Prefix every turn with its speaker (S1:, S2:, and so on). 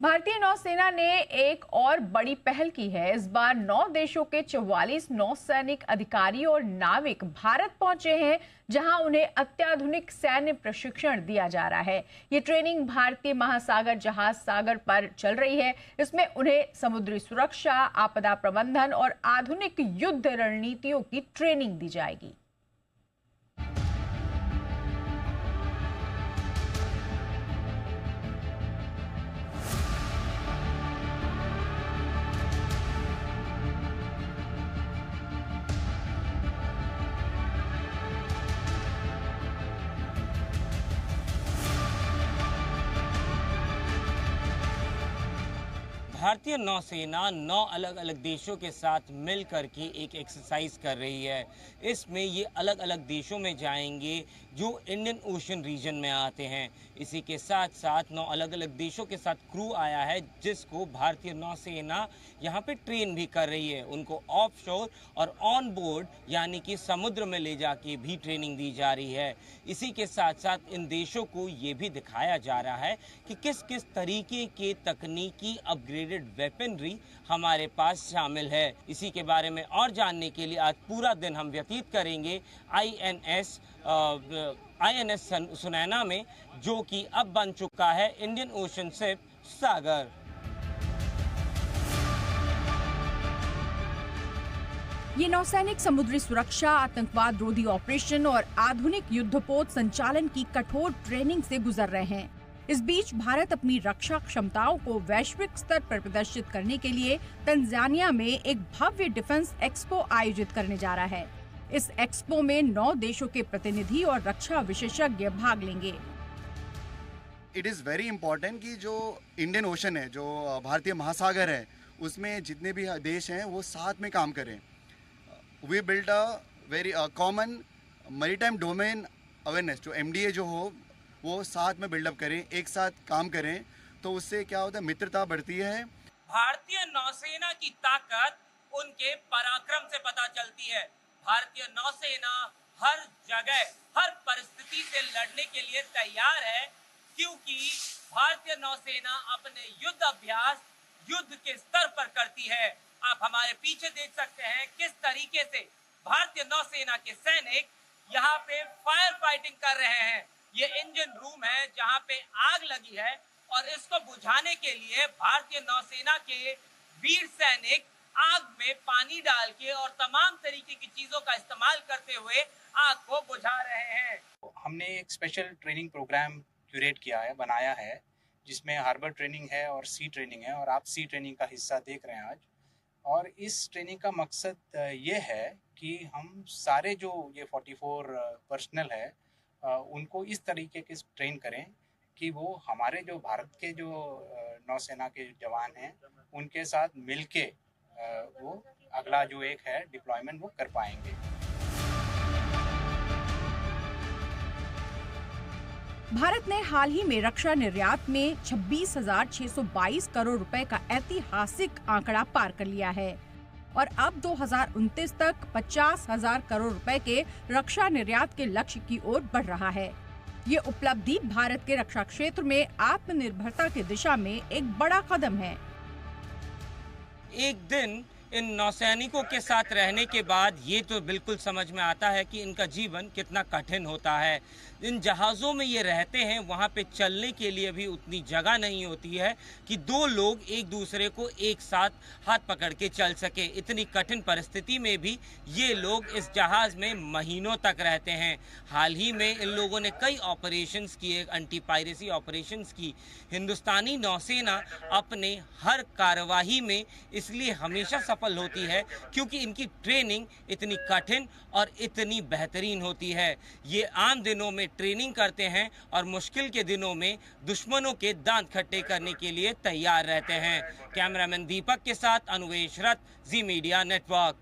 S1: भारतीय नौसेना ने एक और बड़ी पहल की है। इस बार 9 देशों के 44 नौसैनिक अधिकारी और नाविक भारत पहुंचे हैं, जहां उन्हें अत्याधुनिक सैन्य प्रशिक्षण दिया जा रहा है। ये ट्रेनिंग भारतीय महासागर जहाज सागर पर चल रही है। इसमें उन्हें समुद्री सुरक्षा, आपदा प्रबंधन और आधुनिक युद्ध रणनीतियों की ट्रेनिंग दी जाएगी।
S2: भारतीय नौसेना 9 अलग अलग देशों के साथ मिलकर के एक एक्सरसाइज कर रही है। इसमें ये अलग अलग देशों में जाएंगे जो इंडियन ओशन रीजन में आते हैं। इसी के साथ साथ 9 अलग अलग देशों के साथ क्रू आया है, जिसको भारतीय नौसेना यहाँ पे ट्रेन भी कर रही है। उनको ऑफशोर और ऑन बोर्ड यानी कि समुद्र में ले जाके भी ट्रेनिंग दी जा रही है। इसी के साथ साथ इन देशों को ये भी दिखाया जा रहा है कि किस किस तरीके के तकनीकी अपग्रेडेड वेपनरी हमारे पास शामिल है। इसी के बारे में और जानने के लिए आज पूरा दिन हम व्यतीत करेंगे आईएनएस सुनैना में, जो कि अब बन चुका है इंडियन ओशन शिप सागर।
S1: ये नौसैनिक समुद्री सुरक्षा, आतंकवाद रोधी ऑपरेशन और आधुनिक युद्धपोत संचालन की कठोर ट्रेनिंग से गुजर रहे हैं। इस बीच भारत अपनी रक्षा क्षमताओं को वैश्विक स्तर पर प्रदर्शित करने के लिए तंजानिया में एक भव्य डिफेंस एक्सपो आयोजित करने जा रहा है। इस एक्सपो में 9 देशों के प्रतिनिधि और रक्षा विशेषज्ञ भाग लेंगे।
S3: इट इज़ वेरी इम्पोर्टेंट कि जो इंडियन ओशन है, जो भारतीय महासागर है, उसमें जितने भी देश हैं वो साथ में काम करें। We build a very common maritime domain awareness, जो MDA जो हो वो साथ में बिल्डअप करें, एक साथ काम करें, तो उससे क्या होता है, मित्रता बढ़ती है।
S2: भारतीय नौसेना की ताकत उनके पराक्रम से पता चलती है। भारतीय नौसेना हर जगह, हर परिस्थिति से लड़ने के लिए तैयार है, क्योंकि भारतीय नौसेना अपने युद्ध अभ्यास युद्ध के स्तर पर करती है। आप हमारे पीछे देख सकते हैं किस तरीके से भारतीय नौसेना के सैनिक यहाँ पे फायर फाइटिंग कर रहे हैं। ये इंजन रूम है जहाँ पे आग लगी है, और इसको बुझाने के लिए भारतीय नौसेना के वीर सैनिक आग में पानी डाल के और तमाम तरीके की चीजों का इस्तेमाल करते हुए आग को बुझा रहे हैं।
S4: हमने एक स्पेशल ट्रेनिंग प्रोग्राम क्यूरेट किया है, बनाया है, जिसमें हार्बर ट्रेनिंग है और सी ट्रेनिंग है, और आप सी ट्रेनिंग का हिस्सा देख रहे हैं आज। और इस ट्रेनिंग का मकसद ये है कि हम सारे जो ये 44 पर्सनल है उनको इस तरीके के ट्रेन करें कि वो हमारे जो भारत के जो नौसेना के जवान हैं उनके साथ मिलके वो अगला जो एक है डिप्लॉयमेंट वो कर पाएंगे।
S1: भारत ने हाल ही में रक्षा निर्यात में 26,622 करोड़ रुपए का ऐतिहासिक आंकड़ा पार कर लिया है और अब 2029 तक 50,000 करोड़ रुपए के रक्षा निर्यात के लक्ष्य की ओर बढ़ रहा है। ये उपलब्धि भारत के रक्षा क्षेत्र में आत्मनिर्भरता की दिशा में एक बड़ा कदम है।
S2: एक दिन इन नौसैनिकों के साथ रहने के बाद ये तो बिल्कुल समझ में आता है कि इनका जीवन कितना कठिन होता है। इन जहाज़ों में ये रहते हैं, वहाँ पे चलने के लिए भी उतनी जगह नहीं होती है कि 2 लोग एक दूसरे को एक साथ हाथ पकड़ के चल सके। इतनी कठिन परिस्थिति में भी ये लोग इस जहाज़ में महीनों तक रहते हैं। हाल ही में इन लोगों ने कई ऑपरेशंस किए, एंटी पायरेसी ऑपरेशंस की। हिंदुस्तानी नौसेना अपने हर कार्यवाही में इसलिए हमेशा सफल होती है क्योंकि इनकी ट्रेनिंग इतनी कठिन और इतनी बेहतरीन होती है। ये आम दिनों में ट्रेनिंग करते हैं और मुश्किल के दिनों में दुश्मनों के दांत खट्टे करने के लिए तैयार रहते हैं। कैमरामैन दीपक के साथ अनुवेश रथ, जी मीडिया नेटवर्क।